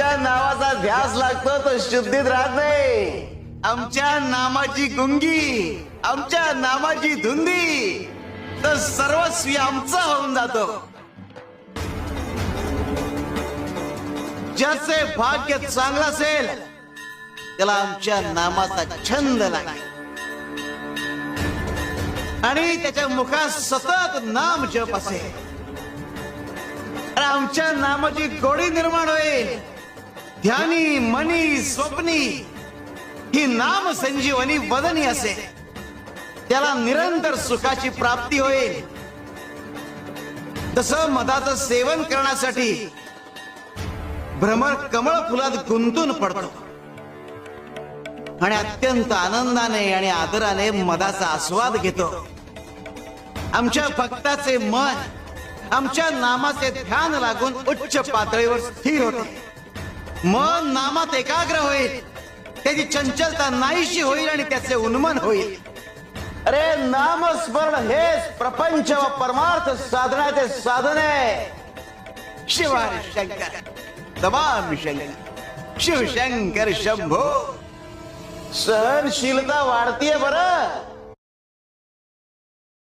आमच्या नावाचा ध्यास लागतो तो शुद्धीत राहत नाही. आमच्या नामाची गुंगी, आमच्या नामाची धुंदी तर सर्वस्वी आमचा होऊन जातो. ज्याचे भाग्य चांगलं असेल त्याला आमच्या नामाचा छंद लागेल आणि त्याच्या मुखात सतत नाम जप असेल. आमच्या नामाची गोडी निर्माण होईल. ध्यानी मनी स्वप्नी ही नाम संजीवनी वदनी असेल. त्याला निरंतर सुखाची प्राप्ती होईल. तसं मधाचं सेवन करण्यासाठी भ्रमर कमळ फुलात गुंतून पडतो आणि अत्यंत आनंदाने आणि आदराने मधाचा आस्वाद घेतो. आमच्या भक्ताचे मन आमच्या नामाचे ध्यान लागून उच्च पातळीवर स्थिर होते. मन नामात एकाग्र होईल. त्याची चंचलता नाहीशी होईल आणि त्याचे उन्मन होईल. अरे नामस्मरण हेच प्रपंच व परमार्थ साधण्याचे साधन आहे. शिवाय शंकर तमाम शंकर शिवशंकर शंभो. सहनशीलता वाढतीये बरं.